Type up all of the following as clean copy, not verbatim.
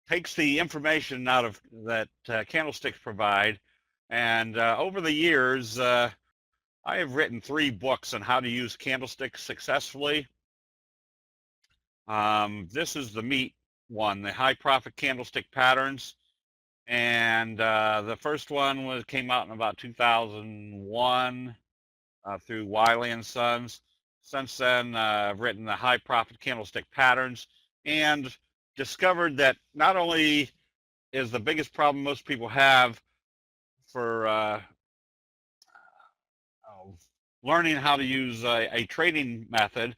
takes the information out of that candlesticks provide. And over the years, I have written 3 books on how to use candlesticks successfully. This is the meat one, the high profit candlestick patterns. And the first one came out in about 2001 through Wiley & Sons. Since then, I've written the high profit candlestick patterns and discovered that not only is the biggest problem most people have for learning how to use a trading method,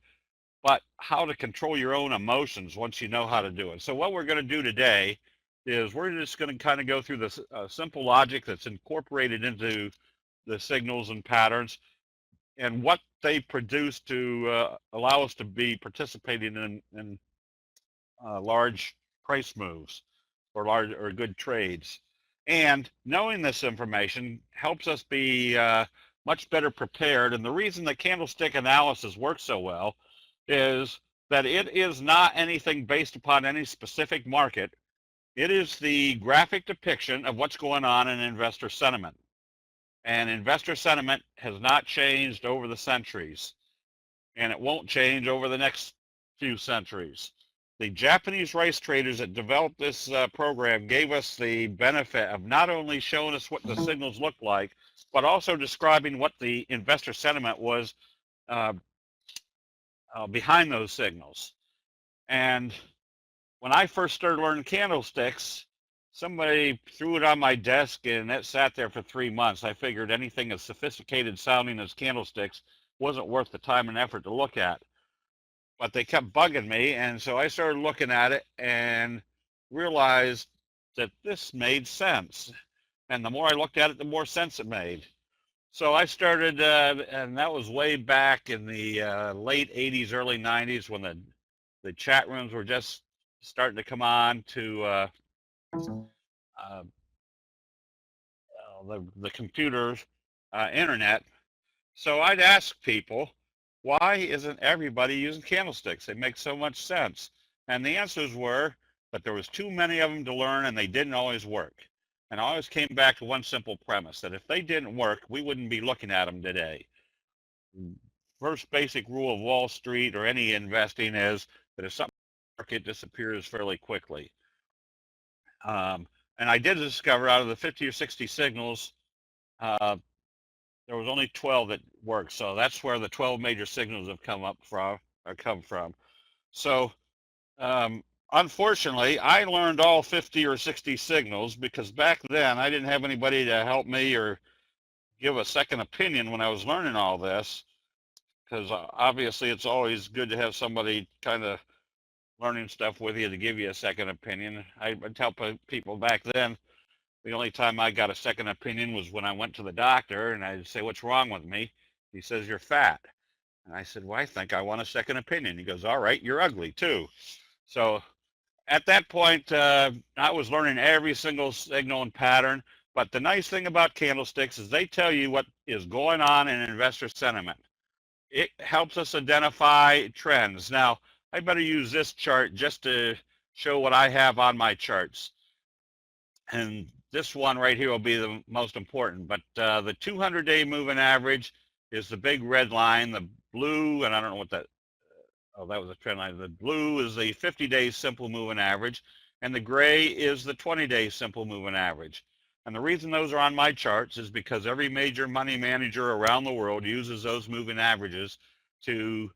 but how to control your own emotions once you know how to do it. So what we're going to do today is we're just going to kind of go through this simple logic that's incorporated into the signals and patterns and what they produce to allow us to be participating in large price moves or good trades. And knowing this information helps us be much better prepared. And the reason that candlestick analysis works so well is that it is not anything based upon any specific market. It is the graphic depiction of what's going on in investor sentiment. And investor sentiment has not changed over the centuries, and it won't change over the next few centuries. The Japanese rice traders that developed this program gave us the benefit of not only showing us what the signals look like, but also describing what the investor sentiment was behind those signals. And when I first started learning candlesticks, somebody threw it on my desk and it sat there for 3 months. I figured anything as sophisticated sounding as candlesticks wasn't worth the time and effort to look at. But they kept bugging me, and so I started looking at it and realized that this made sense. And the more I looked at it, the more sense it made. So I started, and that was way back in the late 80s, early 90s, when the chat rooms were just starting to come on to the computers, internet. So I'd ask people, why isn't everybody using candlesticks? They make so much sense. And the answers were that there was too many of them to learn and they didn't always work. And I always came back to one simple premise, that if they didn't work, we wouldn't be looking at them today. First basic rule of Wall Street or any investing is that if something doesn't work, it disappears fairly quickly. And I did discover out of the 50 or 60 signals, there was only 12 that worked. So that's where the 12 major signals have come from. So unfortunately, I learned all 50 or 60 signals because back then I didn't have anybody to help me or give a second opinion when I was learning all this, because obviously it's always good to have somebody kind of learning stuff with you to give you a second opinion. I would tell people back then, the only time I got a second opinion was when I went to the doctor and I'd say, "What's wrong with me?" He says, "You're fat." And I said, "Well, I think I want a second opinion." He goes, "All right, you're ugly too." So at that point, I was learning every single signal and pattern. But the nice thing about candlesticks is they tell you what is going on in investor sentiment. It helps us identify trends. Now, I better use this chart just to show what I have on my charts. And this one right here will be the most important. But the 200-day moving average is the big red line. The blue, and I don't know what that, oh, that was a trend line. The blue is the 50-day simple moving average, and the gray is the 20-day simple moving average. And the reason those are on my charts is because every major money manager around the world uses those moving averages to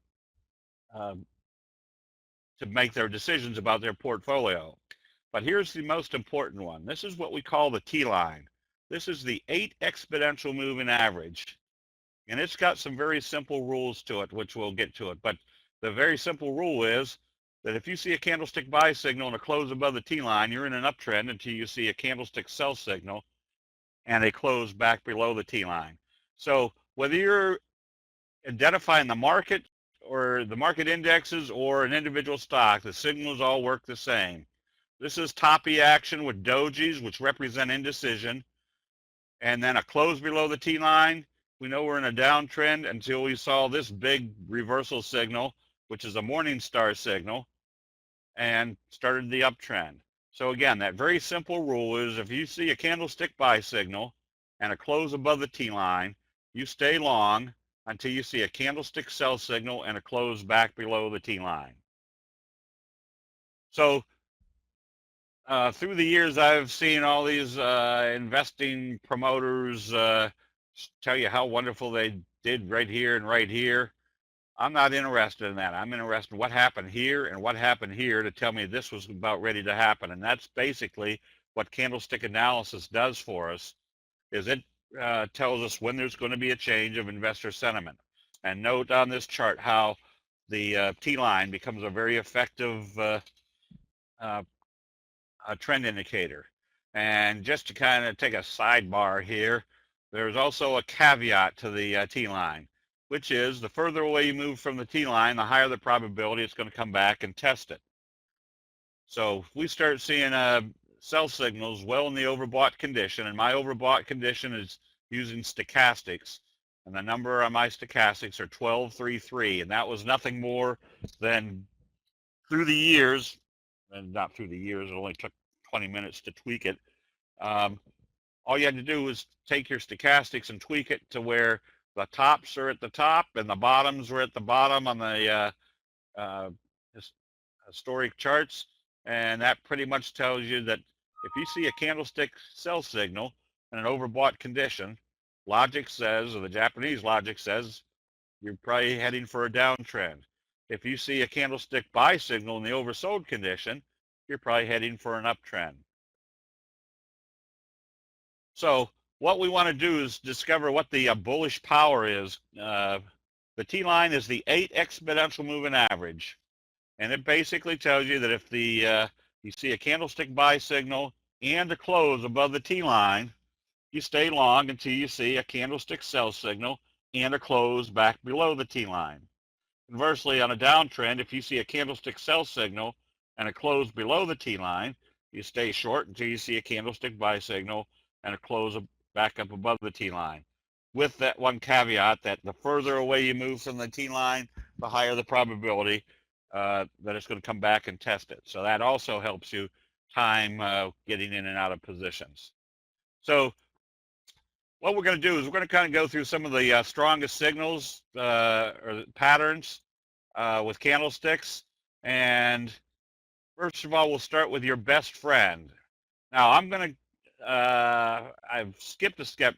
make their decisions about their portfolio. But here's the most important one. This is what we call the T-line. This is the 8 exponential moving average. And it's got some very simple rules to it, which we'll get to it. But the very simple rule is that if you see a candlestick buy signal and a close above the T-line, you're in an uptrend until you see a candlestick sell signal and a close back below the T-line. So whether you're identifying the market or the market indexes or an individual stock, the signals all work the same. This is toppy action with dojis, which represent indecision. And then a close below the T-line. We know we're in a downtrend until we saw this big reversal signal, which is a morning star signal, and started the uptrend. So again, that very simple rule is if you see a candlestick buy signal and a close above the T line, you stay long until you see a candlestick sell signal and a close back below the T line. So through the years, I've seen all these investing promoters tell you how wonderful they did right here and right here. I'm not interested in that. I'm interested in what happened here and what happened here to tell me this was about ready to happen. And that's basically what candlestick analysis does for us, is it tells us when there's going to be a change of investor sentiment. And note on this chart how the T-line becomes a very effective trend indicator. And just to kind of take a sidebar here, there's also a caveat to the T-line, which is the further away you move from the T-line, the higher the probability it's going to come back and test it. So if we start seeing sell signals well in the overbought condition, and my overbought condition is using stochastics, and the number on my stochastics are 1233, and that was nothing more than through the years, and not through the years, it only took 20 minutes to tweak it. All you had to do was take your stochastics and tweak it to where the tops are at the top and the bottoms were at the bottom on the historic charts. And that pretty much tells you that if you see a candlestick sell signal in an overbought condition, logic says, or the Japanese logic says, you're probably heading for a downtrend. If you see a candlestick buy signal in the oversold condition, you're probably heading for an uptrend. So what we want to do is discover what the bullish power is. The T-line is the 8 exponential moving average. And it basically tells you that if you see a candlestick buy signal and a close above the T-line, you stay long until you see a candlestick sell signal and a close back below the T-line. Conversely, on a downtrend, if you see a candlestick sell signal and a close below the T-line, you stay short until you see a candlestick buy signal and a close back up above the T-line. With that one caveat that the further away you move from the T-line, the higher the probability that it's going to come back and test it. So that also helps you time getting in and out of positions. So what we're going to do is we're going to kind of go through some of the strongest signals or patterns with candlesticks. And first of all, we'll start with your best friend. Now I'm going to I've skipped a step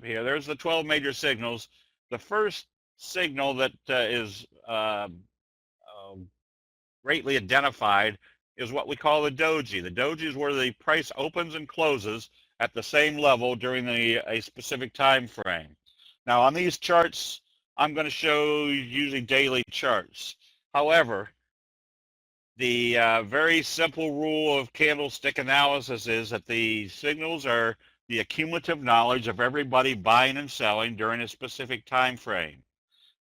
here. There's the 12 major signals. The first signal that is greatly identified is what we call the doji. The doji is where the price opens and closes at the same level during a specific time frame. Now on these charts, I'm going to show using daily charts. However, the very simple rule of candlestick analysis is that the signals are the accumulative knowledge of everybody buying and selling during a specific time frame.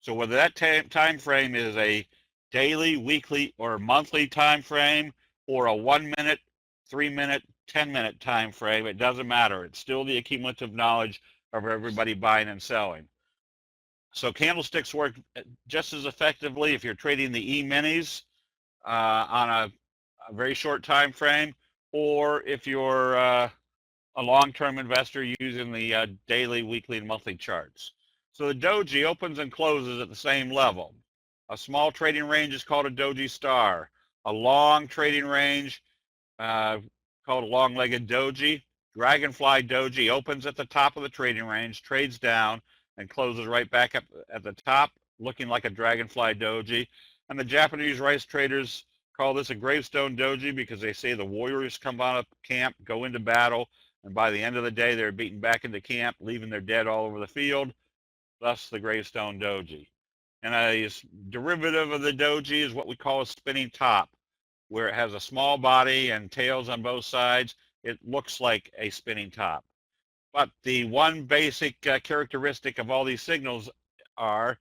So whether that time frame is a daily, weekly, or monthly time frame, or a 1 minute, 3 minute, 10-minute time frame, it doesn't matter. It's still the accumulative knowledge of everybody buying and selling. So candlesticks work just as effectively if you're trading the E-minis on a very short time frame, or if you're a long-term investor using the daily, weekly, and monthly charts. So the doji opens and closes at the same level. A small trading range is called a doji star. A long trading range called a long-legged doji. Dragonfly doji opens at the top of the trading range, trades down, and closes right back up at the top, looking like a dragonfly doji. And the Japanese rice traders call this a gravestone doji because they say the warriors come out of camp, go into battle, and by the end of the day, they're beaten back into camp, leaving their dead all over the field, thus the gravestone doji. And a derivative of the doji is what we call a spinning top, where it has a small body and tails on both sides. It looks like a spinning top. But the one basic characteristic of all these signals are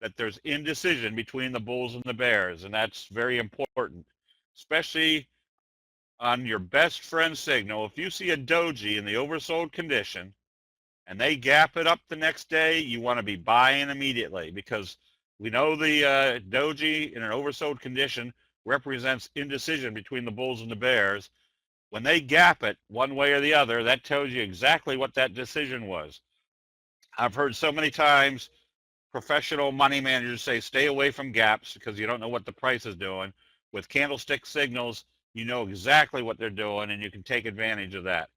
that there's indecision between the bulls and the bears, and that's very important, especially on your best friend signal. If you see a doji in the oversold condition and they gap it up the next day, you want to be buying immediately, because we know the doji in an oversold condition represents indecision between the bulls and the bears. When they gap it one way or the other, that tells you exactly what that decision was. I've heard so many times professional money managers say stay away from gaps because you don't know what the price is doing. With candlestick signals, you know exactly what they're doing and you can take advantage of that.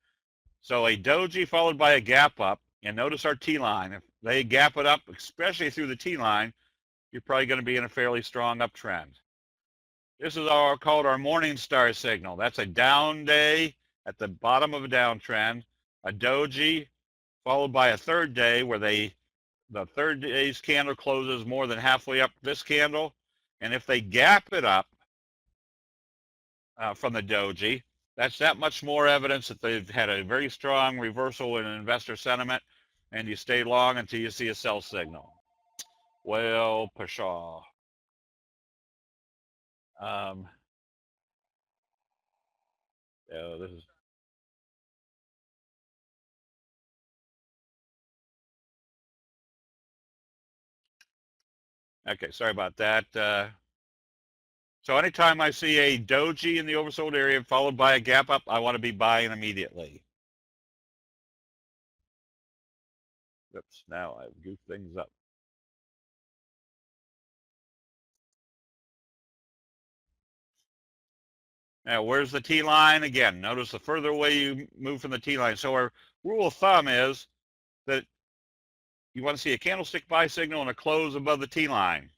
So a doji followed by a gap up, and notice our T line. If they gap it up, especially through the T line, you're probably going to be in a fairly strong uptrend. This is called our morning star signal. That's a down day at the bottom of a downtrend, a doji followed by a third day where the third day's candle closes more than halfway up this candle. And if they gap it up from the doji, that's that much more evidence that they've had a very strong reversal in investor sentiment, and you stay long until you see a sell signal. Well, pshaw. This is okay. Sorry about that. So anytime I see a doji in the oversold area followed by a gap up, I want to be buying immediately. Oops, now I've goofed things up. Now, where's the T line? Again, notice the further away you move from the T line. So our rule of thumb is that you want to see a candlestick buy signal and a close above the T line.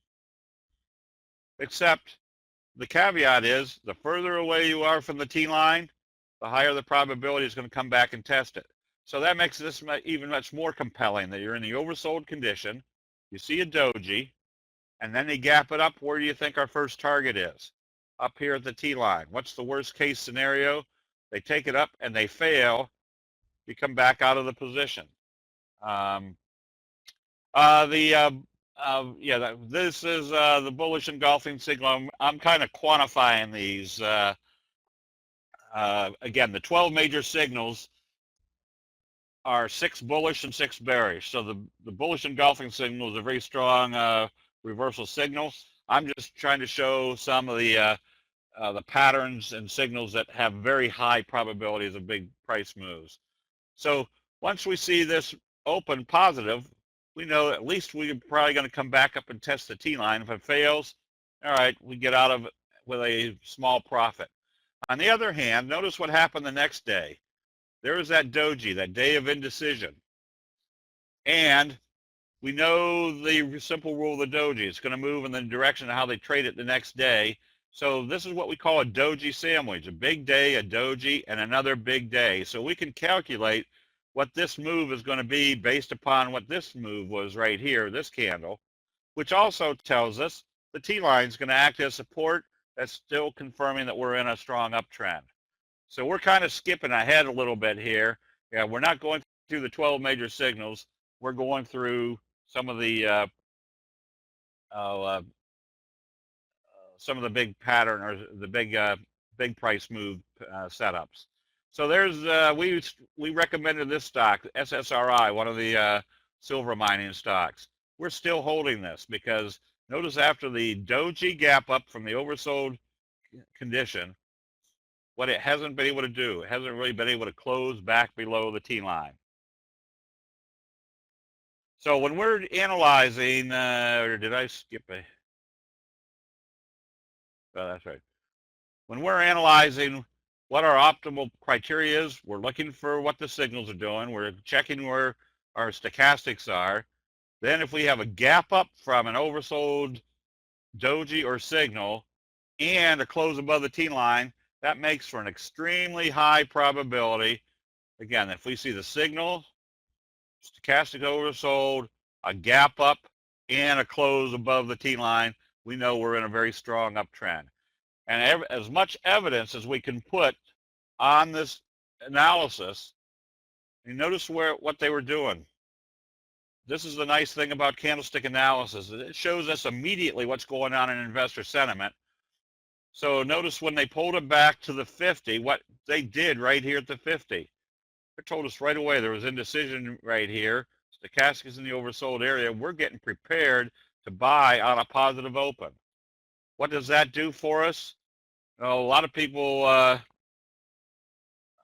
Except the caveat is the further away you are from the T line, the higher the probability is going to come back and test it. So that makes this even much more compelling that you're in the oversold condition, you see a doji, and then they gap it up. Where do you think our first target is? Up here at the T line. What's the worst case scenario? They take it up and they fail. You come back out of the position. This is the bullish engulfing signal. I'm kind of quantifying these. Again, the 12 major signals are 6 bullish and 6 bearish. So the bullish engulfing signal is a very strong reversal signal. I'm just trying to show some of the patterns and signals that have very high probabilities of big price moves. So once we see this open positive, we know at least we're probably going to come back up and test the T line. If it fails, all right, we get out of it with a small profit. On the other hand, notice what happened the next day. There was that doji, that day of indecision. And we know the simple rule of the doji. It's going to move in the direction of how they trade it the next day. So this is what we call a doji sandwich, a big day, a doji, and another big day. So we can calculate what this move is going to be based upon what this move was right here, this candle, which also tells us the T line is going to act as support. That's still confirming that we're in a strong uptrend. So we're kind of skipping ahead a little bit here. Yeah, we're not going through the 12 major signals. We're going through some of the big pattern or the big price move setups. So there's we recommended this stock, SSRI, one of the silver mining stocks. We're still holding this because notice after the doji gap up from the oversold condition, what it hasn't been able to do, it hasn't really been able to close back below the T line. So when we're analyzing, or did I skip a? Oh, that's right. When we're analyzing what our optimal criteria is, we're looking for what the signals are doing. We're checking where our stochastics are. Then if we have a gap up from an oversold doji or signal and a close above the T line, that makes for an extremely high probability. Again, if we see the signal, stochastic oversold, a gap up, and a close above the T line, we know we're in a very strong uptrend. And as much evidence as we can put on this analysis, you notice what they were doing. This is the nice thing about candlestick analysis. It shows us immediately what's going on in investor sentiment. So notice when they pulled it back to the 50, what they did right here at the 50. They told us right away there was indecision right here. Stochastic is in the oversold area. We're getting prepared to buy on a positive open. What does that do for us? A lot of people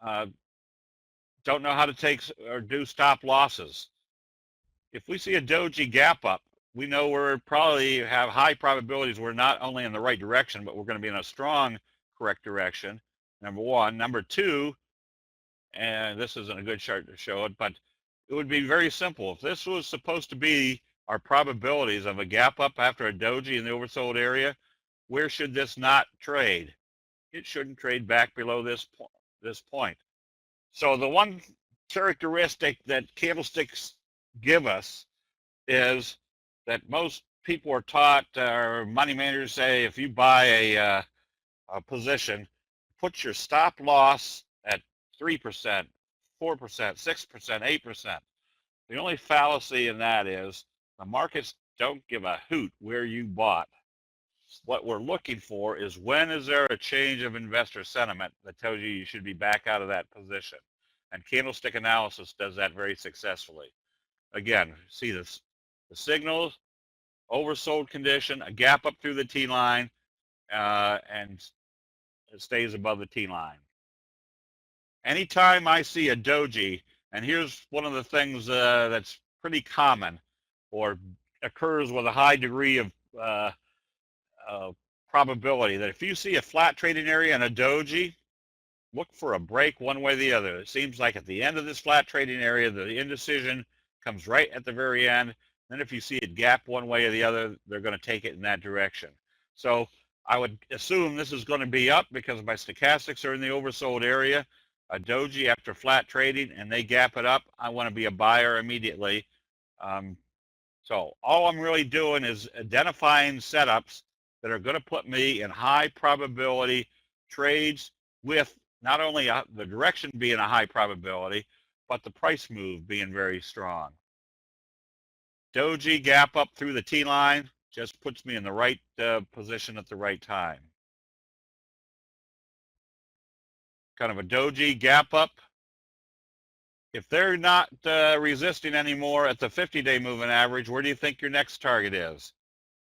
don't know how to take or do stop losses. If we see a doji gap up, we know we're probably have high probabilities we're not only in the right direction, but we're going to be in a strong correct direction, number one. Number two, and this isn't a good chart to show it, but it would be very simple. If this was supposed to be our probabilities of a gap up after a doji in the oversold area, where should this not trade? It shouldn't trade back below this point. So the one characteristic that candlesticks give us is that most people are taught, or money managers say, if you buy a position, put your stop loss at 3%, 4%, 6%, 8%. The only fallacy in that is the markets don't give a hoot where you bought. What we're looking for is when is there a change of investor sentiment that tells you you should be back out of that position. And candlestick analysis does that very successfully. Again, see this, the signals, oversold condition, a gap up through the T line, and it stays above the T line. Anytime I see a doji, and here's one of the things that's pretty common or occurs with a high degree of probability, that if you see a flat trading area and a doji, look for a break one way or the other. It seems like at the end of this flat trading area, the indecision comes right at the very end. Then if you see it gap one way or the other, they're going to take it in that direction. So I would assume this is going to be up because my stochastics are in the oversold area. A doji after flat trading and they gap it up, I want to be a buyer immediately. So all I'm really doing is identifying setups that are going to put me in high probability trades with not only the direction being a high probability, but the price move being very strong. Doji gap up through the T line just puts me in the right position at the right time. Kind of a doji gap up. If they're not resisting anymore at the 50-day moving average, where do you think your next target is?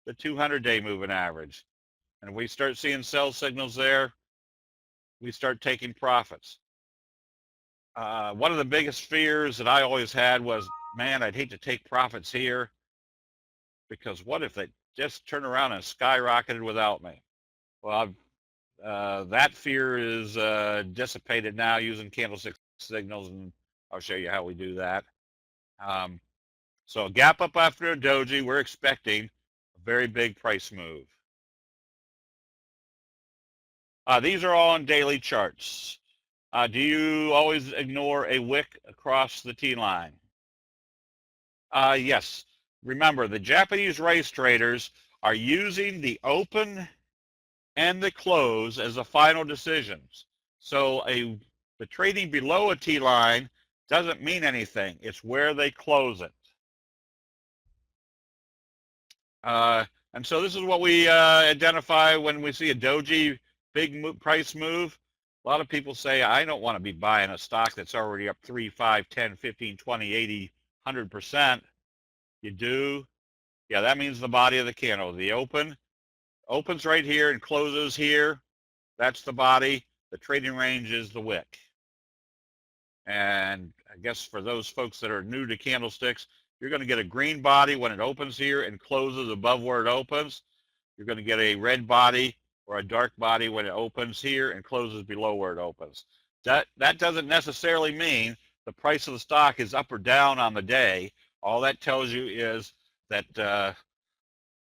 The 200-day moving average. And if we start seeing sell signals there, we start taking profits. One of the biggest fears that I always had was, man, I'd hate to take profits here because what if they just turn around and skyrocketed without me? Well, that fear is dissipated now using candlestick signals, and I'll show you how we do that. So a gap up after a doji, we're expecting a very big price move. These are all on daily charts. Do you always ignore a wick across the T line? Yes. Remember, the Japanese rice traders are using the open and the close as the final decisions. So the trading below a T line doesn't mean anything. It's where they close it. And so this is what we identify when we see a doji big price move. A lot of people say, I don't want to be buying a stock that's already up 3, 5, 10, 15, 20, 80, 100%. You do? Yeah, that means the body of the candle. The opens right here and closes here. That's the body. The trading range is the wick. And I guess for those folks that are new to candlesticks, you're going to get a green body when it opens here and closes above where it opens. You're going to get a red body or a dark body when it opens here and closes below where it opens. That doesn't necessarily mean the price of the stock is up or down on the day. All that tells you is that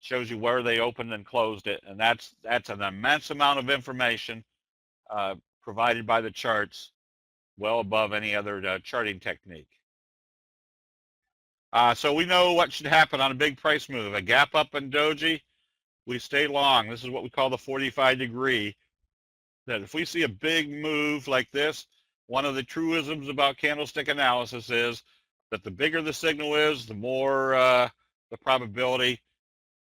shows you where they opened and closed it, and that's an immense amount of information provided by the charts, well above any other charting technique. So we know what should happen on a big price move. A gap up in doji, we stay long. This is what we call the 45 degree. That if we see a big move like this, one of the truisms about candlestick analysis is that the bigger the signal is, the more the probability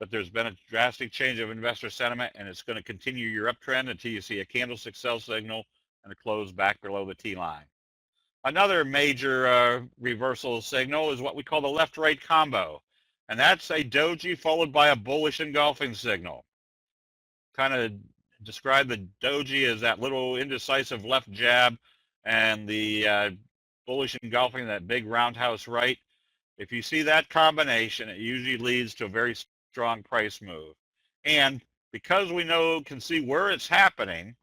that there's been a drastic change of investor sentiment, and it's going to continue your uptrend until you see a candlestick sell signal and a close back below the T line. Another major reversal signal is what we call the left-right combo, and that's a doji followed by a bullish engulfing signal. Kind of describe the doji as that little indecisive left jab, and the bullish engulfing, that big roundhouse right. If you see that combination, it usually leads to a very strong price move. And because we can see where it's happening,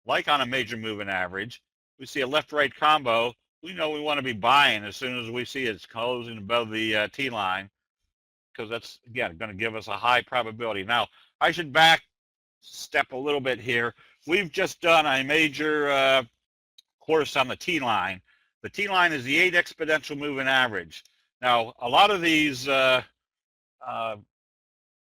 like on a major moving average, we see a left-right combo, we know we want to be buying as soon as we see it's closing above the T line, because that's, again, going to give us a high probability. Now, I should back step a little bit here. We've just done a major course on the T line. The T line is the 8 exponential moving average. Now, a lot of these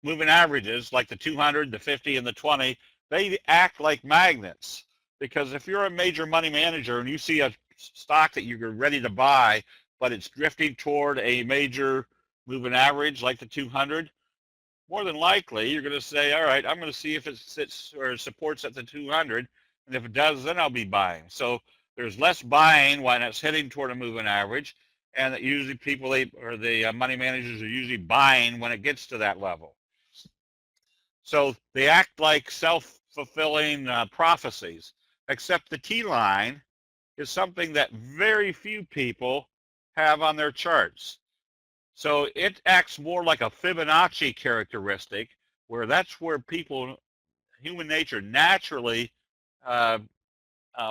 moving averages, like the 200, the 50, and the 20, they act like magnets. Because if you're a major money manager and you see a stock that you're ready to buy, but it's drifting toward a major moving average like the 200, more than likely you're going to say, all right, I'm going to see if it sits or supports at the 200, and if it does, then I'll be buying. So there's less buying when it's heading toward a moving average, and that usually people, or the money managers, are usually buying when it gets to that level. So they act like self-fulfilling prophecies, except the T line is something that very few people have on their charts. So it acts more like a Fibonacci characteristic, where that's where human nature naturally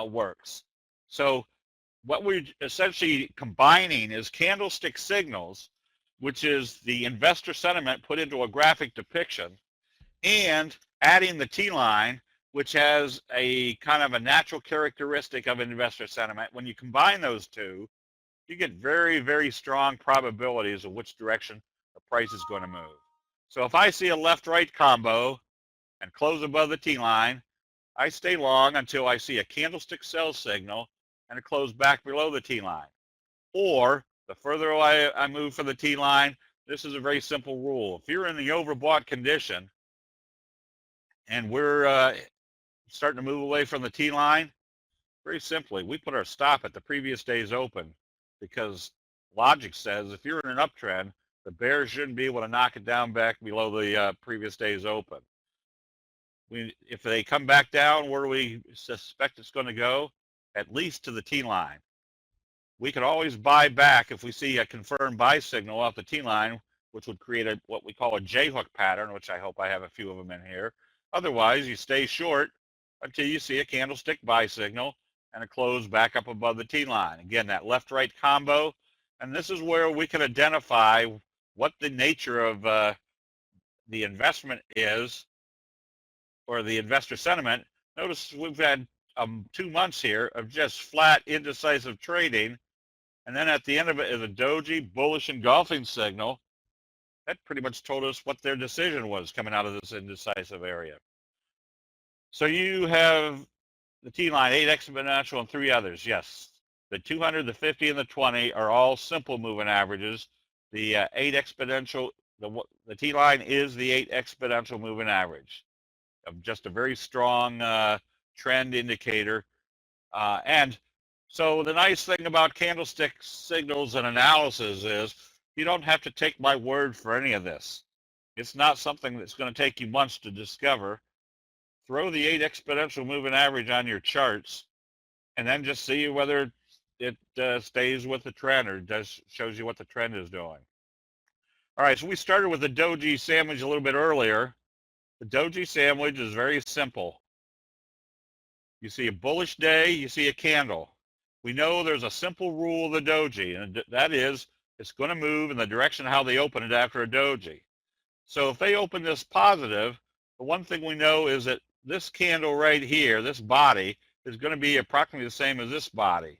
works. So what we're essentially combining is candlestick signals, which is the investor sentiment put into a graphic depiction, and adding the T line, which has a kind of a natural characteristic of investor sentiment. When you combine those two, you get very, very strong probabilities of which direction the price is going to move. So if I see a left-right combo and close above the T line, I stay long until I see a candlestick sell signal and it close back below the T line. Or the further away I move from the T line, this is a very simple rule. If you're in the overbought condition and we're starting to move away from the T line, very simply, we put our stop at the previous day's open, because logic says if you're in an uptrend, the bears shouldn't be able to knock it down back below the previous day's open. If they come back down where we suspect it's going to go, at least to the T line. We could always buy back if we see a confirmed buy signal off the T line, which would create what we call a J-hook pattern, which I hope I have a few of them in here. Otherwise, you stay short until you see a candlestick buy signal and a close back up above the T line. Again, that left-right combo. And this is where we can identify what the nature of the investment is, or the investor sentiment. Notice we've had 2 months here of just flat indecisive trading. And then at the end of it is a doji bullish engulfing signal. That pretty much told us what their decision was coming out of this indecisive area. So you have the T line, 8 exponential, and 3 others. Yes, the 200, the 50, and the 20 are all simple moving averages. The 8 exponential, the T line is the 8 exponential moving average, of just a very strong trend indicator. And so the nice thing about candlestick signals and analysis is you don't have to take my word for any of this. It's not something that's going to take you months to discover. Throw the 8 exponential moving average on your charts, and then just see whether it stays with the trend or shows you what the trend is doing. All right, so we started with the Doji Sandwich a little bit earlier. The Doji Sandwich is very simple. You see a bullish day, you see a candle. We know there's a simple rule of the Doji, and that is it's going to move in the direction of how they open it after a Doji. So if they open this positive, the one thing we know is that this candle right here, this body, is going to be approximately the same as this body.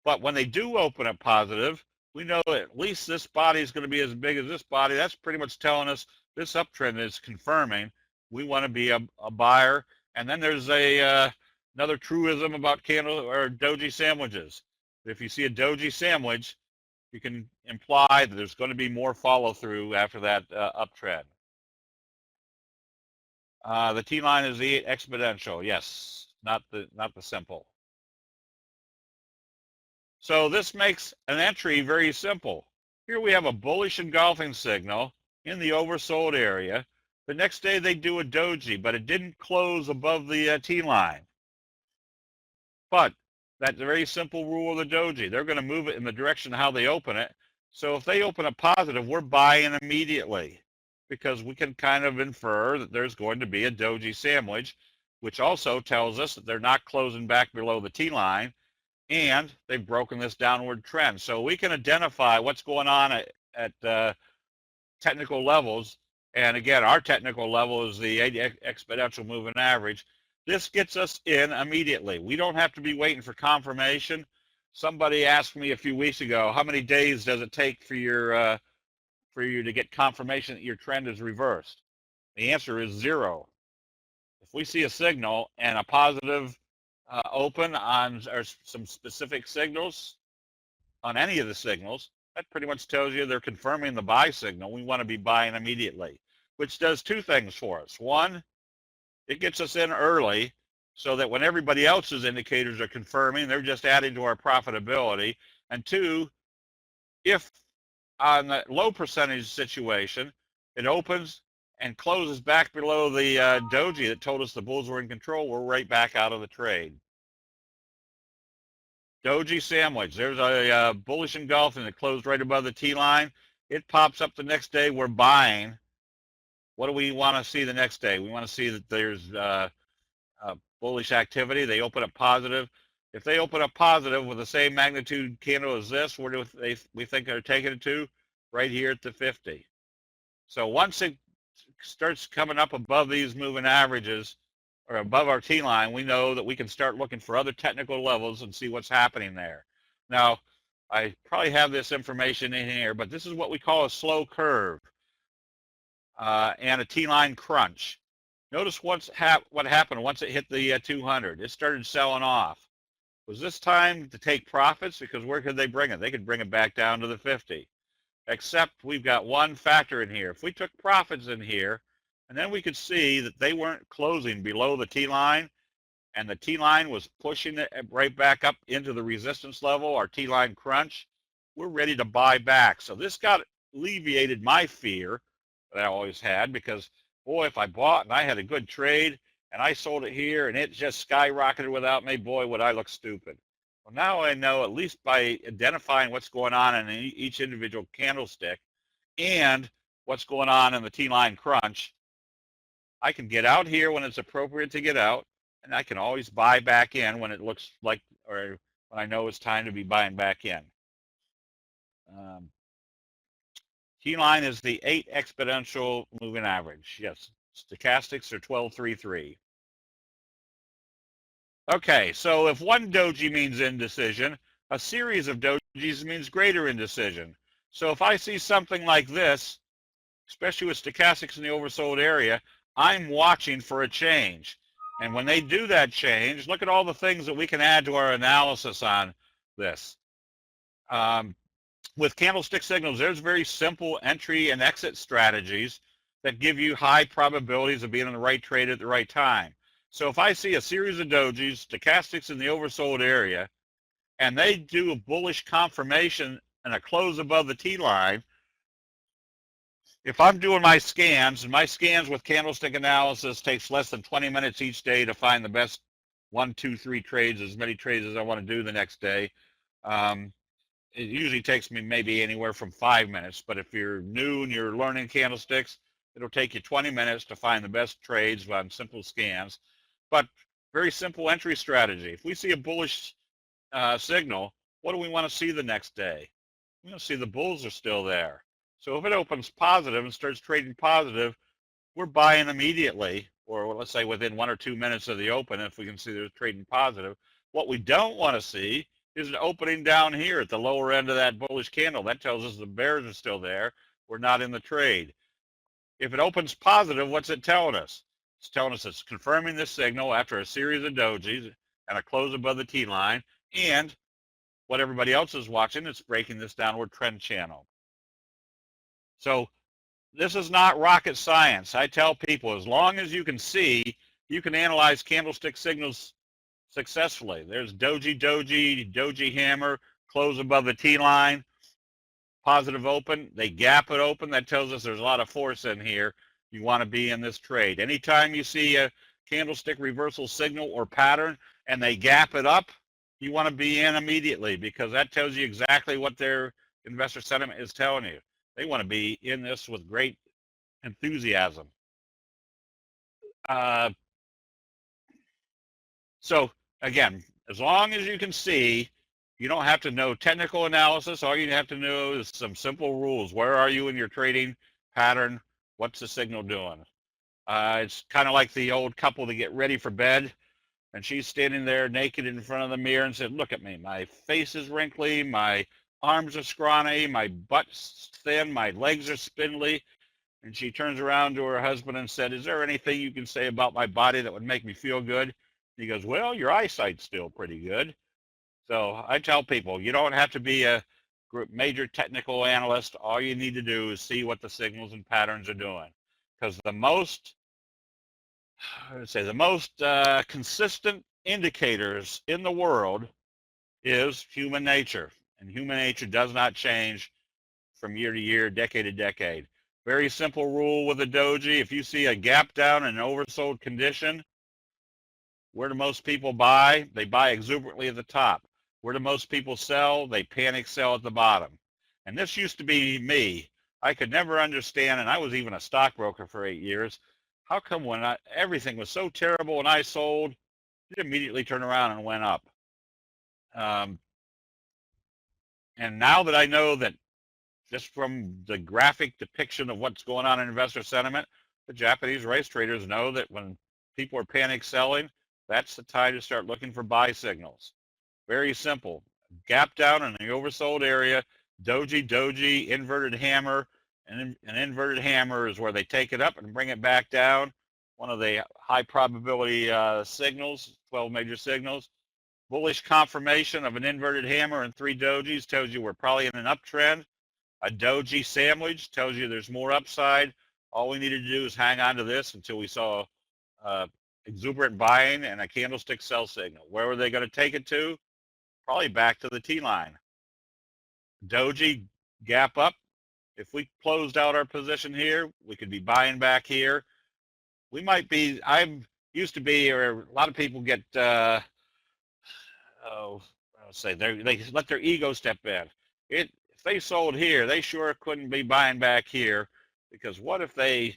But when they do open it positive, we know at least this body is going to be as big as this body. That's pretty much telling us this uptrend is confirming we want to be a buyer. And then there's another truism about candle or doji sandwiches. If you see a doji sandwich, you can imply that there's going to be more follow through after that uptrend. The T line is the exponential. Yes, not the simple. So this makes an entry very simple. Here we have a bullish engulfing signal in the oversold area. The next day they do a doji, but it didn't close above the T line. But that very simple rule of the doji. They're going to move it in the direction of how they open it. So if they open a positive, we're buying immediately, because we can kind of infer that there's going to be a doji sandwich, which also tells us that they're not closing back below the T line, and they've broken this downward trend. So we can identify what's going on at technical levels. And again, our technical level is the exponential moving average. This gets us in immediately. We don't have to be waiting for confirmation. Somebody asked me a few weeks ago, how many days does it take for you to get confirmation that your trend is reversed? The answer is 0. If we see a signal and a positive open on or some specific signals, on any of the signals, that pretty much tells you they're confirming the buy signal. We want to be buying immediately, which does two things for us. One, it gets us in early so that when everybody else's indicators are confirming, they're just adding to our profitability. And two, if on the low percentage situation, it opens and closes back below the doji that told us the bulls were in control, we're right back out of the trade. Doji Sandwich, there's a bullish engulfing that closed right above the T line. It pops up the next day, we're buying. What do we want to see the next day? We want to see that there's bullish activity. They open up positive. If they open up positive with the same magnitude candle as this, where do we think they're taking it to? Right here at the 50. So once it starts coming up above these moving averages, or above our T line, we know that we can start looking for other technical levels and see what's happening there. Now, I probably have this information in here, but this is what we call a slow curve and a T line crunch. Notice what happened once it hit the 200. It started selling off. Was this time to take profits? Because where could they bring it? They could bring it back down to the 50. Except we've got one factor in here. If we took profits in here, and then we could see that they weren't closing below the T line, and the T line was pushing it right back up into the resistance level, our T line crunch, we're ready to buy back. So this got alleviated my fear that I always had, because boy, if I bought and I had a good trade and I sold it here and it just skyrocketed without me, boy, would I look stupid. Well, now I know, at least by identifying what's going on in each individual candlestick and what's going on in the T-line crunch, I can get out here when it's appropriate to get out, and I can always buy back in when it looks like, or when I know it's time to be buying back in. T-line is the 8 exponential moving average. Yes, stochastics are 1233. Okay, so if one doji means indecision, a series of dojis means greater indecision. So if I see something like this, especially with stochastics in the oversold area, I'm watching for a change. And when they do that change, look at all the things that we can add to our analysis on this. With candlestick signals, there's very simple entry and exit strategies that give you high probabilities of being in the right trade at the right time. So if I see a series of dojis, stochastics in the oversold area, and they do a bullish confirmation and a close above the T line, if I'm doing my scans, and my scans with candlestick analysis takes less than 20 minutes each day to find the best 1, 2, 3 trades, as many trades as I want to do the next day. It usually takes me maybe anywhere from 5 minutes, but if you're new and you're learning candlesticks, it'll take you 20 minutes to find the best trades on simple scans. But very simple entry strategy. If we see a bullish signal, what do we want to see the next day? We want to see the bulls are still there. So if it opens positive and starts trading positive, we're buying immediately, or let's say within 1 or 2 minutes of the open, if we can see they're trading positive. What we don't want to see is an opening down here at the lower end of that bullish candle. That tells us the bears are still there. We're not in the trade. If it opens positive, what's it telling us? It's telling us it's confirming this signal after a series of dojis and a close above the T line, and what everybody else is watching, it's breaking this downward trend channel. So this is not rocket science. I tell people, as long as you can see, you can analyze candlestick signals successfully. There's doji, doji, doji hammer, close above the T line, positive open. They gap it open. That tells us there's a lot of force in here. You want to be in this trade. Anytime you see a candlestick reversal signal or pattern and they gap it up, you want to be in immediately, because that tells you exactly what their investor sentiment is telling you. They want to be in this with great enthusiasm. So again, as long as you can see, you don't have to know technical analysis. All you have to know is some simple rules. Where are you in your trading pattern? What's the signal doing? It's kind of like the old couple that get ready for bed, and she's standing there naked in front of the mirror and said, look at me. My face is wrinkly. My arms are scrawny. My butt's thin. My legs are spindly. And she turns around to her husband and said, is there anything you can say about my body that would make me feel good? He goes, well, your eyesight's still pretty good. So I tell people, you don't have to be a major technical analyst. All you need to do is see what the signals and patterns are doing. Because the most consistent indicators in the world is human nature. And human nature does not change from year to year, decade to decade. Very simple rule with a doji. If you see a gap down in an oversold condition, where do most people buy? They buy exuberantly at the top. Where do most people sell? They panic sell at the bottom. And this used to be me. I could never understand, and I was even a stockbroker for 8 years. How come when everything was so terrible and I sold, it immediately turned around and went up? And now that I know that just from the graphic depiction of what's going on in investor sentiment, the Japanese race traders know that when people are panic selling, that's the time to start looking for buy signals. Very simple. Gap down in the oversold area, doji, inverted hammer, and an inverted hammer is where they take it up and bring it back down. One of the high probability signals, 12 major signals. Bullish confirmation of an inverted hammer and 3 dojis tells you we're probably in an uptrend. A Doji Sandwich tells you there's more upside. All we needed to do is hang on to this until we saw exuberant buying and a candlestick sell signal. Where were they going to take it to? Probably back to the T-line. Doji gap up. If we closed out our position here, we could be buying back here. We might be, used to be, or a lot of people get, they let their ego step in. If they sold here, they sure couldn't be buying back here, because what if they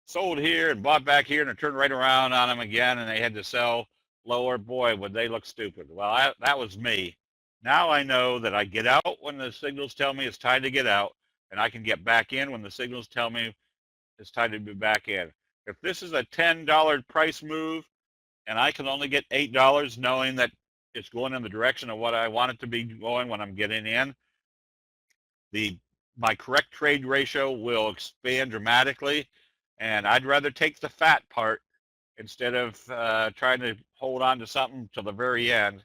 sold here and bought back here and it turned right around on them again and they had to sell lower? Boy, would they look stupid. Well, that was me. Now I know that I get out when the signals tell me it's time to get out, and I can get back in when the signals tell me it's time to be back in. If this is a $10 price move and I can only get $8 knowing that it's going in the direction of what I want it to be going when I'm getting in, my correct trade ratio will expand dramatically, and I'd rather take the fat part instead of trying to hold on to something till the very end.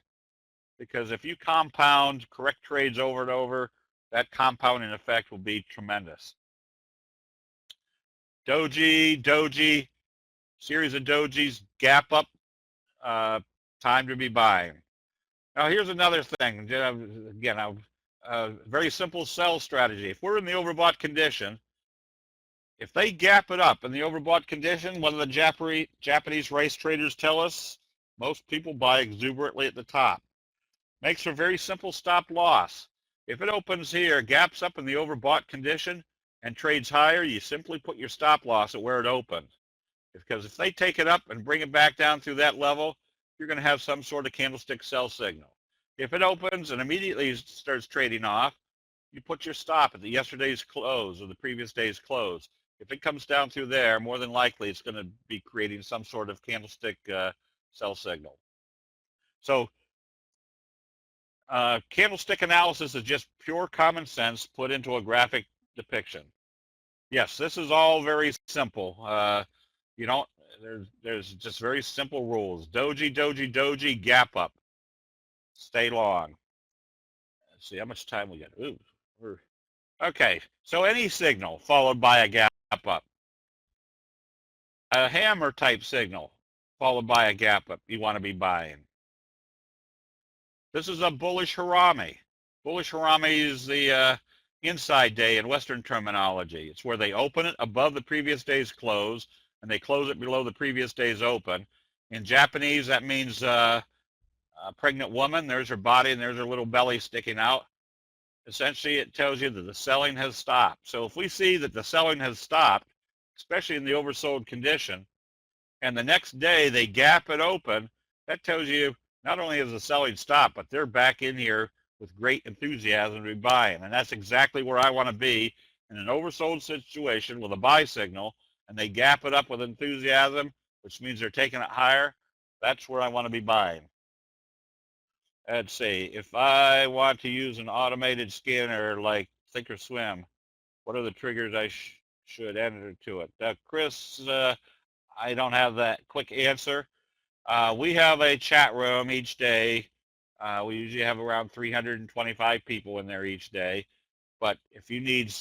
Because if you compound correct trades over and over, that compounding effect will be tremendous. Doji, series of dojis, gap up, time to be buying. Now here's another thing. Again, a very simple sell strategy. If we're in the overbought condition, if they gap it up in the overbought condition, what do the Japanese race traders tell us? Most people buy exuberantly at the top. Makes for a very simple stop loss. If it opens here, gaps up in the overbought condition, and trades higher, you simply put your stop loss at where it opened. Because if they take it up and bring it back down through that level, you're going to have some sort of candlestick sell signal. If it opens and immediately starts trading off, you put your stop at the yesterday's close or the previous day's close. If it comes down through there, more than likely it's going to be creating some sort of candlestick sell signal. So candlestick analysis is just pure common sense put into a graphic depiction. Yes, this is all very simple. You don't, there's just very simple rules. Doji, gap up. Stay long. Let's see how much time we got. Ooh, okay, so any signal followed by a gap up. A hammer type signal followed by a gap up, you want to be buying. This is a bullish Harami. Bullish Harami is the inside day in Western terminology. It's where they open it above the previous day's close and they close it below the previous day's open. In Japanese, that means a pregnant woman. There's her body and there's her little belly sticking out. Essentially, it tells you that the selling has stopped. So if we see that the selling has stopped, especially in the oversold condition, and the next day they gap it open, that tells you not only has the selling stopped, but they're back in here with great enthusiasm to be buying. And that's exactly where I want to be in an oversold situation with a buy signal, and they gap it up with enthusiasm, which means they're taking it higher. That's where I want to be buying. Let's see, if I want to use an automated scanner like Thinkorswim, what are the triggers I should enter to it? Chris, I don't have that quick answer. We have a chat room each day. We usually have around 325 people in there each day. But if you need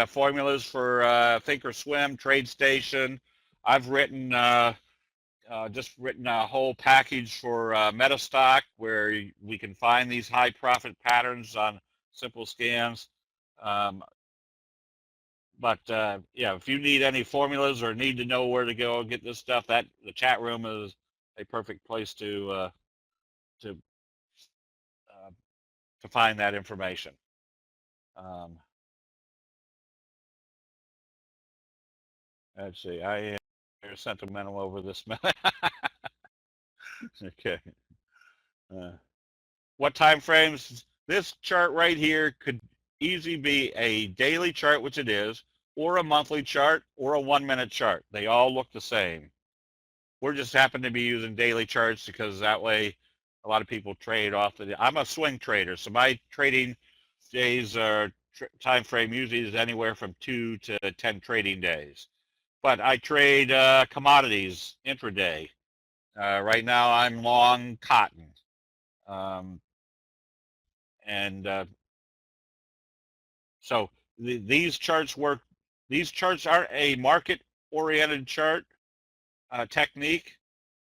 formulas for Thinkorswim, TradeStation, I've written just written a whole package for Metastock where we can find these high profit patterns on simple scans. But yeah, if you need any formulas or need to know where to go and get this stuff, the chat room is a perfect place to find that information. Let's see, I am sentimental over this. Okay. What time frames? This chart right here could easily be a daily chart, which it is, or a monthly chart, or a 1 minute chart. They all look the same. We're just happen to be using daily charts because that way a lot of people trade off I'm a swing trader, so my trading days are time frame usually is anywhere from 2 to 10 trading days. But I trade commodities intraday. Right now I'm long cotton. So these charts work. These charts aren't a market-oriented chart technique.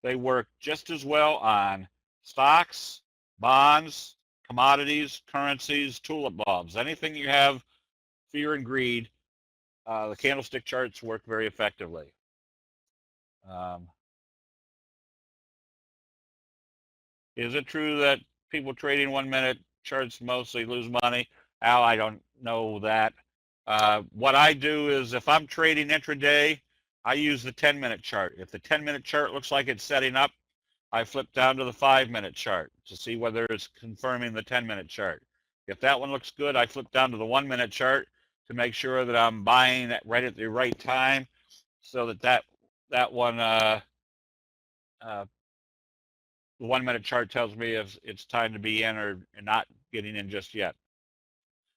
They work just as well on stocks, bonds, commodities, currencies, tulip bulbs. Anything you have fear and greed, the candlestick charts work very effectively. Is it true that people trading 1 minute charts mostly lose money? Al, I don't know that. What I do is if I'm trading intraday, I use the 10-minute chart. If the 10-minute chart looks like it's setting up, I flip down to the 5-minute chart to see whether it's confirming the 10-minute chart. If that one looks good, I flip down to the 1-minute chart to make sure that I'm buying it right at the right time, so that one the 1-minute chart tells me if it's time to be in or not getting in just yet.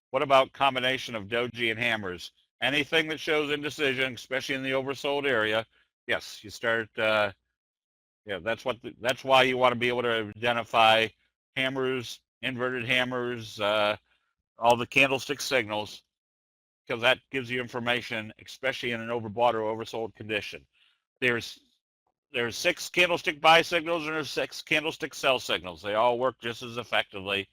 What about combination of doji and hammers? Anything that shows indecision, especially in the oversold area, yes, you start. Yeah, that's why you want to be able to identify hammers, inverted hammers, all the candlestick signals, because that gives you information, especially in an overbought or oversold condition. There's 6 candlestick buy signals and there's 6 candlestick sell signals. They all work just as effectively.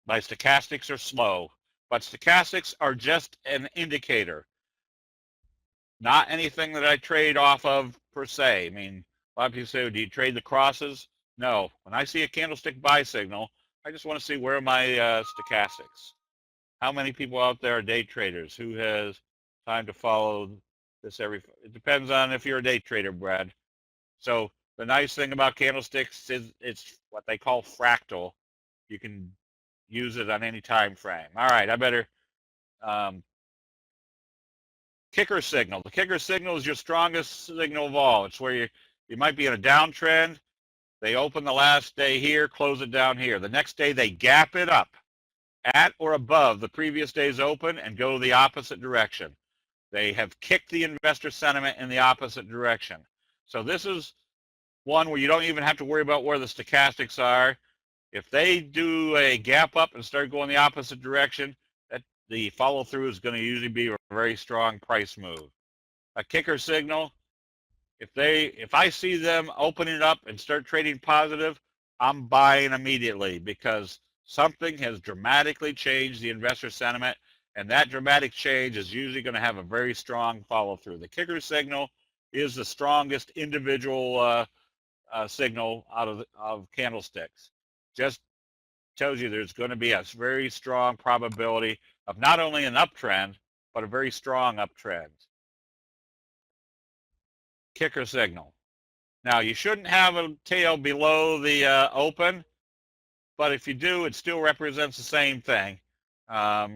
My stochastics are slow, but stochastics are just an indicator, not anything that I trade off of per se. I mean, a lot of people say, do you trade the crosses? No. When I see a candlestick buy signal, I just want to see where are my stochastics. How many people out there are day traders? Who has time to follow this it depends on if you're a day trader, Brad. So the nice thing about candlesticks is it's what they call fractal. You can use it on any time frame. All right, I better kicker signal. The kicker signal is your strongest signal of all. It's where you might be in a downtrend. They open the last day here, close it down here. The next day they gap it up at or above the previous day's open and go the opposite direction. They have kicked the investor sentiment in the opposite direction. So this is one where you don't even have to worry about where the stochastics are. If they do a gap up and start going the opposite direction, the follow through is going to usually be a very strong price move. A kicker signal, if I see them open it up and start trading positive, I'm buying immediately because something has dramatically changed the investor sentiment, and that dramatic change is usually going to have a very strong follow through. The kicker signal is the strongest individual signal out of candlesticks. just tells you there's going to be a very strong probability of not only an uptrend, but a very strong uptrend. Kicker signal. Now, you shouldn't have a tail below the open, but if you do, it still represents the same thing.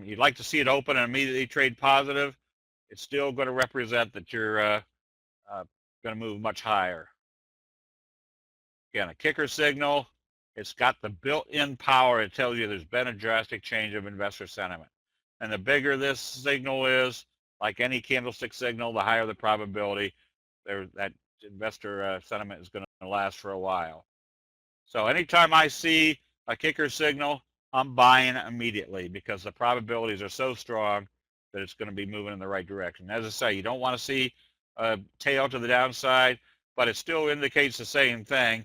You'd like to see it open and immediately trade positive. It's still going to represent that you're going to move much higher. Again, a kicker signal, it's got the built-in power. It tells you there's been a drastic change of investor sentiment. And the bigger this signal is, like any candlestick signal, the higher the probability that investor sentiment is going to last for a while. So anytime I see a kicker signal, I'm buying immediately because the probabilities are so strong that it's going to be moving in the right direction. As I say, you don't want to see a tail to the downside, but it still indicates the same thing,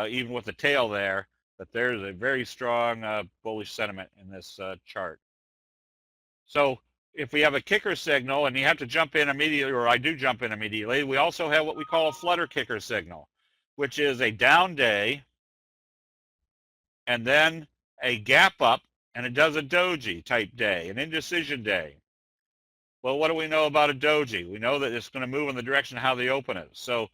even with the tail there, that there's a very strong bullish sentiment in this chart. So if we have a kicker signal and you have to jump in immediately, or I do jump in immediately, we also have what we call a flutter kicker signal, which is a down day and then a gap up, and it does a doji type day, an indecision day. Well, what do we know about a doji? We know that it's going to move in the direction of how they open it. So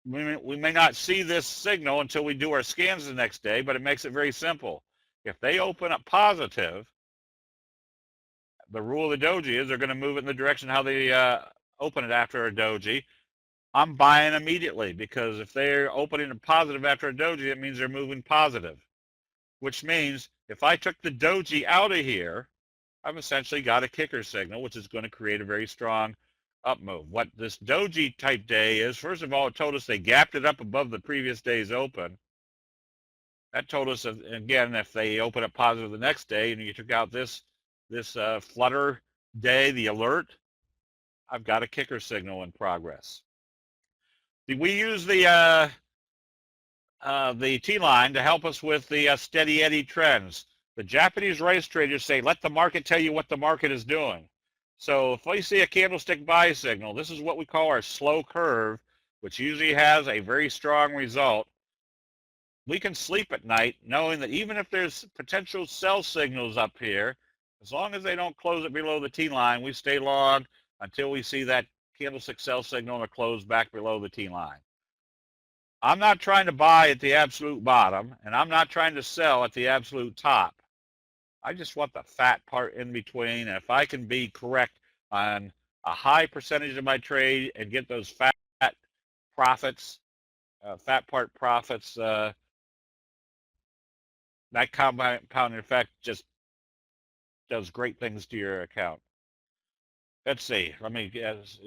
we may not see this signal until we do our scans the next day, but it makes it very simple. If they open up positive, the rule of the doji is they're going to move it in the direction how they open it after a doji. I'm buying immediately because if they're opening a positive after a doji, it means they're moving positive, which means if I took the doji out of here, I've essentially got a kicker signal, which is going to create a very strong up move. What this doji type day is, first of all, it told us they gapped it up above the previous day's open. That told us, again, if they open up positive the next day and you took out this flutter day, the alert, I've got a kicker signal in progress. We use the T-line to help us with the steady eddy trends. The Japanese race traders say, let the market tell you what the market is doing. So if we see a candlestick buy signal, this is what we call our slow curve, which usually has a very strong result. We can sleep at night knowing that even if there's potential sell signals up here, as long as they don't close it below the T-line, we stay long until we see that candlestick sell signal and close back below the T-line. I'm not trying to buy at the absolute bottom, and I'm not trying to sell at the absolute top. I just want the fat part in between, and if I can be correct on a high percentage of my trade and get those fat profits, fat part profits, that compounding effect just does great things to your account. Let's see. Let me guess.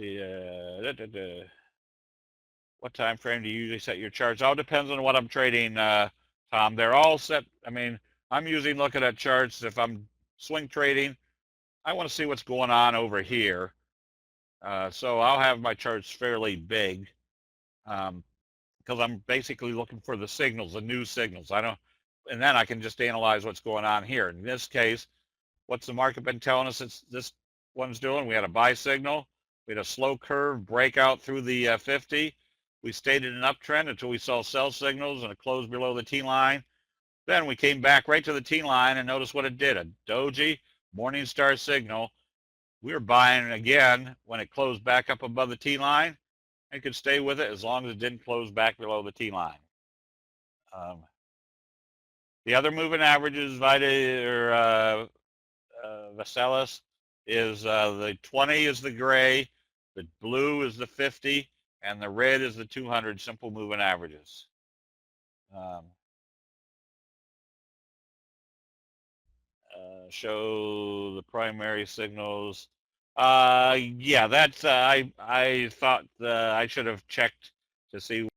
What time frame do you usually set your charts? All depends on what I'm trading, Tom. They're all set. I mean, I'm usually looking at charts. If I'm swing trading, I want to see what's going on over here. So I'll have my charts fairly big because I'm basically looking for the signals, the new signals. And then I can just analyze what's going on here. In this case, what's the market been telling us this one's doing? We had a buy signal. We had a slow curve breakout through the 50. We stayed in an uptrend until we saw sell signals and it closed below the T-line. Then we came back right to the T-line and notice what it did. A doji Morningstar signal. We were buying again when it closed back up above the T-line and could stay with it as long as it didn't close back below the T-line. The other moving averages, Vasalis, is the 20 is the gray, the blue is the 50, and the red is the 200 simple moving averages. Show the primary signals. Yeah, that's I thought I should have checked to see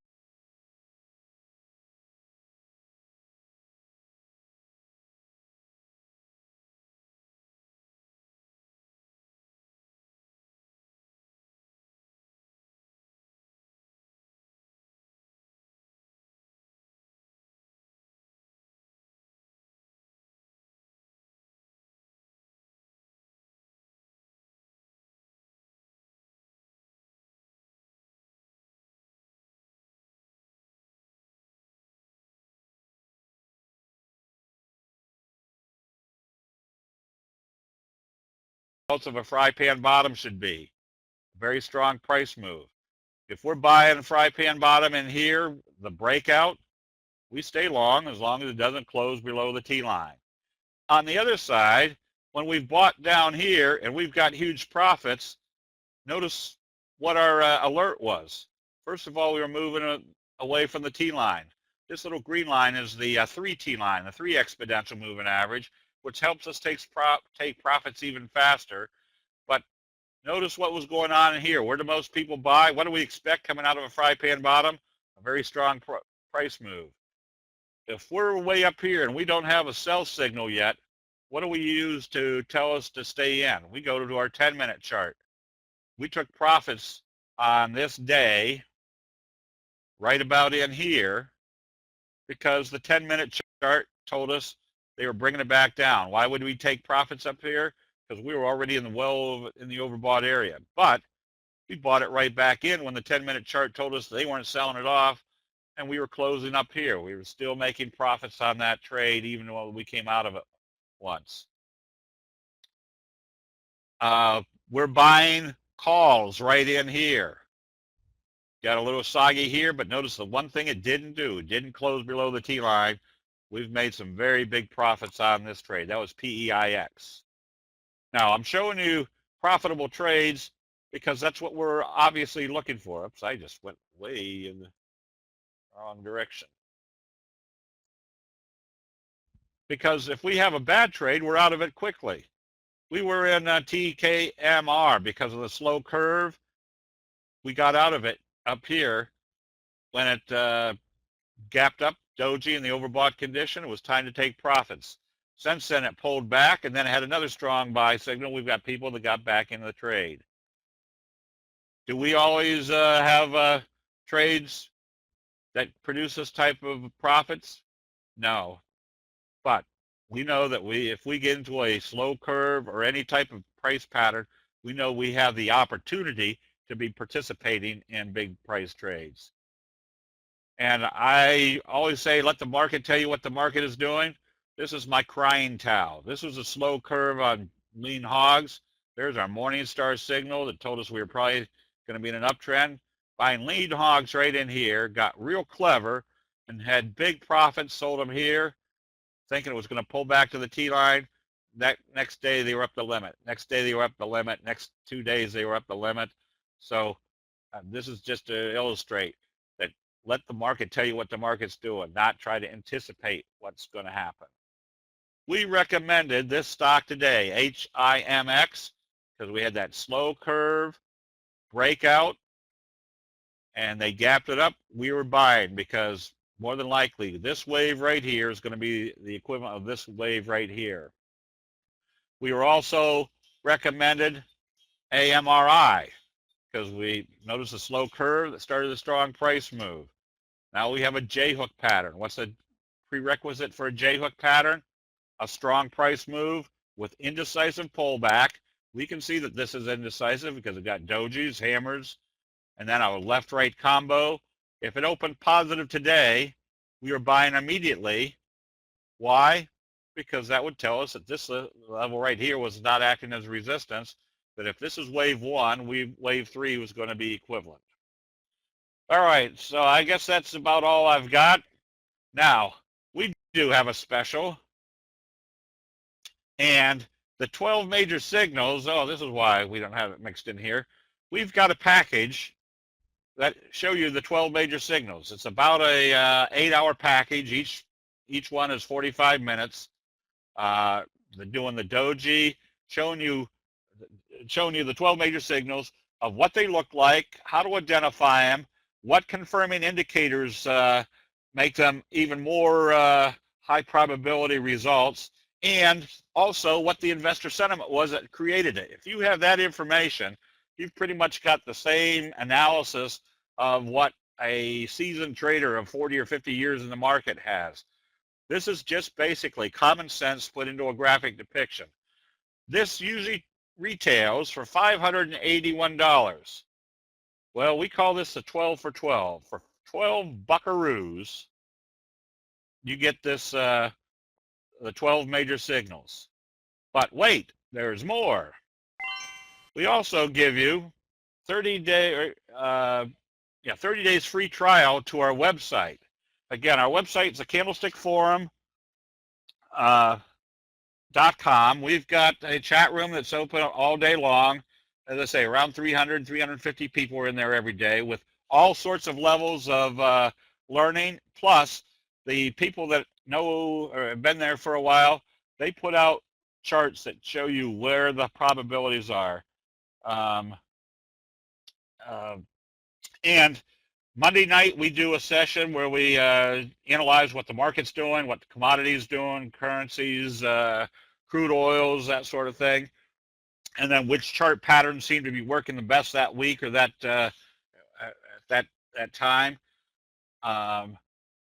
of a Frypan bottom should be. Very strong price move. If we're buying Frypan bottom in here, the breakout, we stay long as it doesn't close below the T line. On the other side, when we've bought down here and we've got huge profits, notice what our alert was. First of all, we were moving away from the T line. This little green line is the 3T line, the 3 exponential moving average, which helps us take profits even faster. But notice what was going on in here. Where do most people buy? What do we expect coming out of a Frypan bottom? A very strong price move. If we're way up here and we don't have a sell signal yet, what do we use to tell us to stay in? We go to our 10-minute chart. We took profits on this day right about in here because the 10-minute chart told us they were bringing it back down. Why would we take profits up here? Because we were already in the overbought area. But we bought it right back in when the 10-minute chart told us they weren't selling it off, and we were closing up here. We were still making profits on that trade even when we came out of it once. We're buying calls right in here. Got a little soggy here, but notice the one thing it didn't do, it didn't close below the T line. We've made some very big profits on this trade. That was PEIX. Now, I'm showing you profitable trades because that's what we're obviously looking for. Oops, I just went way in the wrong direction. Because if we have a bad trade, we're out of it quickly. We were in TKMR because of the slow curve. We got out of it up here when it gapped up Doji in the overbought condition. It was time to take profits. Since then, it pulled back, and then it had another strong buy signal. We've got people that got back into the trade. Do we always have trades that produce this type of profits? No. But we know that if we get into a slow curve or any type of price pattern, we know we have the opportunity to be participating in big price trades. And I always say, let the market tell you what the market is doing. This is my crying towel. This was a slow curve on lean hogs. There's our Morningstar signal that told us we were probably going to be in an uptrend. Buying lean hogs right in here, got real clever and had big profits, sold them here, thinking it was going to pull back to the T line. That next day they were up the limit. Next day they were up the limit. Next 2 days they were up the limit. So this is just to illustrate that let the market tell you what the market's doing, not try to anticipate what's going to happen. We recommended this stock today, HIMX, because we had that slow curve breakout and they gapped it up. We were buying because more than likely this wave right here is going to be the equivalent of this wave right here. We were also recommended AMRI because we noticed a slow curve that started a strong price move. Now we have a J-hook pattern. What's the prerequisite for a J-hook pattern? A strong price move with indecisive pullback. We can see that this is indecisive because it got dojis, hammers, and then our left-right combo. If it opened positive today, we are buying immediately. Why? Because that would tell us that this level right here was not acting as resistance. But if this is wave 1, wave 3 was going to be equivalent. All right, so I guess that's about all I've got. Now, we do have a special. And the 12 major signals, oh, this is why we don't have it mixed in here. We've got a package that show you the 12 major signals. It's about a 8-hour package. Each one is 45 minutes. They're doing the doji, showing you the 12 major signals of what they look like, how to identify them, what confirming indicators make them even more high probability results, and also what the investor sentiment was that created it. If you have that information, you've pretty much got the same analysis of what a seasoned trader of 40 or 50 years in the market has. This is just basically common sense put into a graphic depiction. This usually retails for $581. Well, we call this a 12 for 12. For 12 buckaroos, you get this the 12 major signals. But wait, there's more. We also give you 30 days free trial to our website. Again, our website is a candlestickforum.com. We've got a chat room that's open all day long. As I say, around 300, 350 people are in there every day with all sorts of levels of learning. Plus, the people that know or have been there for a while, they put out charts that show you where the probabilities are. And Monday night, we do a session where we analyze what the market's doing, what the commodities doing, currencies, crude oils, that sort of thing, and then which chart patterns seem to be working the best that week or that at that time.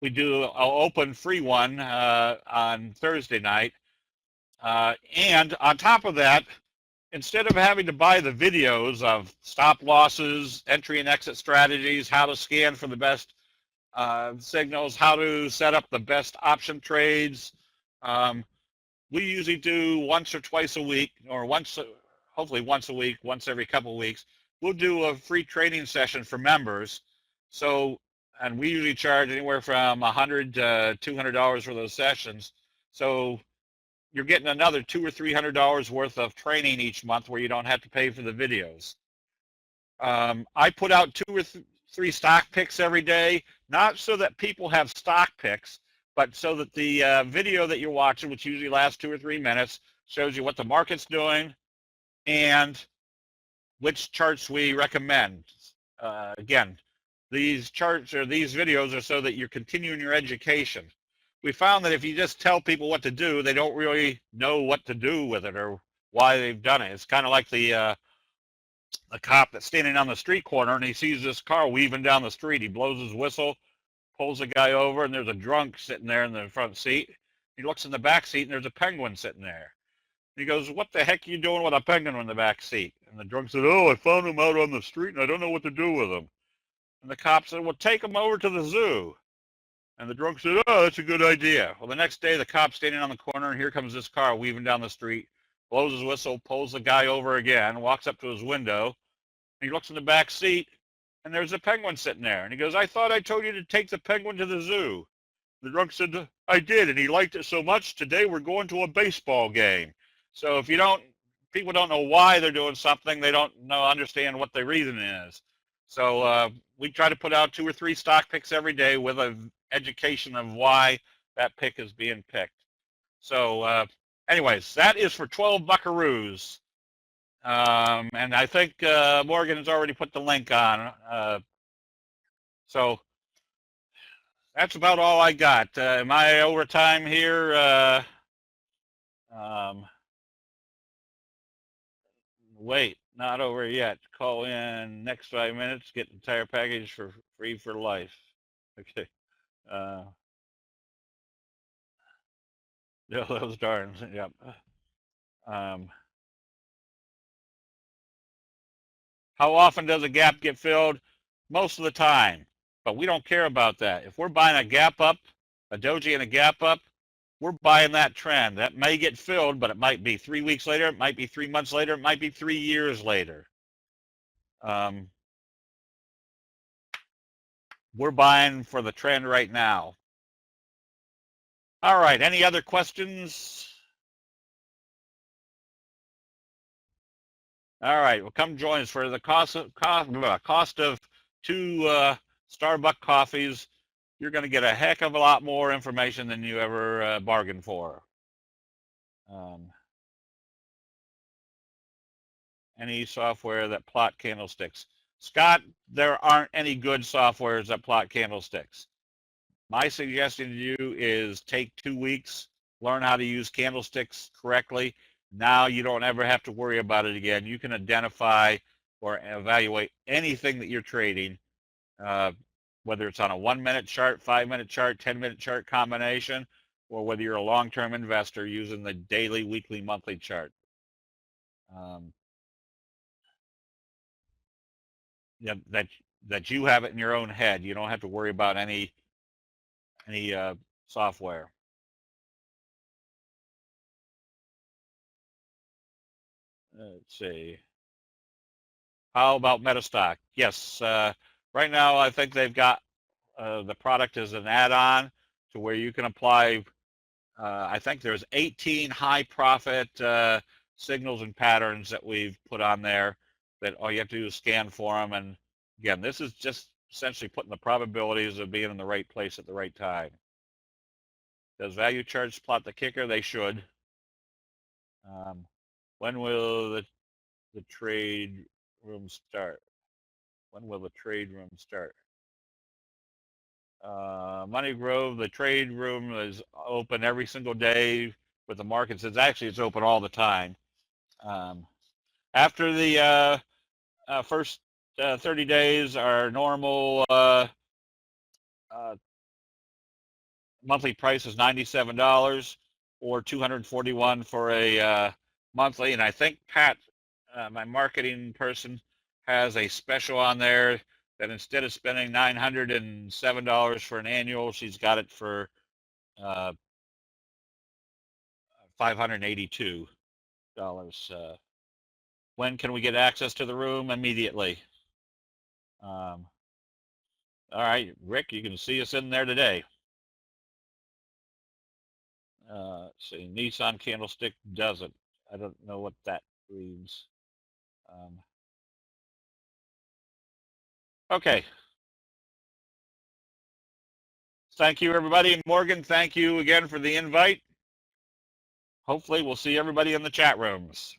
We do an open free one on Thursday night, and on top of that, instead of having to buy the videos of stop losses, entry and exit strategies, how to scan for the best signals, how to set up the best option trades, we usually do once or twice a week, or hopefully once a week, once every couple of weeks. We'll do a free training session for members. So, and we usually charge anywhere from $100 to $200 for those sessions. So you're getting another $200 or $300 worth of training each month where you don't have to pay for the videos. I put out 2 or 3 stock picks every day, not so that people have stock picks, but so that the video that you're watching, which usually lasts 2 or 3 minutes, shows you what the market's doing and which charts we recommend. Again, these charts or these videos are so that you're continuing your education. We found that if you just tell people what to do, they don't really know what to do with it or why they've done it. It's kind of like the cop that's standing on the street corner and he sees this car weaving down the street. He blows his whistle, pulls the guy over, and there's a drunk sitting there in the front seat. He looks in the back seat and there's a penguin sitting there. He goes, "What the heck are you doing with a penguin in the back seat?" And the drunk said, "Oh, I found him out on the street and I don't know what to do with him." And the cop said, "Well, take him over to the zoo." And the drunk said, "Oh, that's a good idea." Well, the next day, the cop's standing on the corner, and here comes this car weaving down the street, blows his whistle, pulls the guy over again, walks up to his window, and he looks in the back seat, and there's a penguin sitting there. And he goes, "I thought I told you to take the penguin to the zoo." The drunk said, "I did, and he liked it so much, today we're going to a baseball game." So if people don't know why they're doing something, they don't understand what the reason is. So we try to put out 2 or 3 stock picks every day with an education of why that pick is being picked. So anyways, that is for 12 buckaroos. And I think Morgan has already put the link on. So that's about all I got. Am I over time here? Wait, not over yet. Call in next 5 minutes. Get the entire package for free for life. Okay. Yeah, those darns. Yep. How often does a gap get filled? Most of the time, but we don't care about that. If we're buying a gap up, a doji and a gap up, we're buying that trend. That may get filled, but it might be 3 weeks later, it might be 3 months later, it might be 3 years later. We're buying for the trend right now. All right, any other questions? All right, well, come join us for the cost of 2 Starbucks coffees. You're going to get a heck of a lot more information than you ever bargained for. Any software that plot candlesticks? Scott, there aren't any good softwares that plot candlesticks. My suggestion to you is take 2 weeks, learn how to use candlesticks correctly. Now you don't ever have to worry about it again. You can identify or evaluate anything that you're trading, whether it's on a 1-minute chart, 5-minute chart, 10-minute chart combination, or whether you're a long-term investor using the daily, weekly, monthly chart. Yeah, that you have it in your own head. You don't have to worry about any software. Let's see. How about Metastock? Yes, right now I think they've got the product as an add-on to where you can apply. I think there's 18 high profit signals and patterns that we've put on there that all you have to do is scan for them. And again, this is just essentially putting the probabilities of being in the right place at the right time. Does value charts plot the kicker? They should. When will the trade room start? When will the trade room start? Money Grove, the trade room is open every single day with the markets. It's open all the time. After the first 30 days, our normal monthly price is $97 or $241 for a monthly. And I think Pat, my marketing person, has a special on there that instead of spending $907 for an annual, she's got it for $582. When can we get access to the room? Immediately. All right, Rick, you can see us in there today. See, Nissan Candlestick doesn't. I don't know what that means. Okay. Thank you, everybody. Morgan, thank you again for the invite. Hopefully, we'll see everybody in the chat rooms.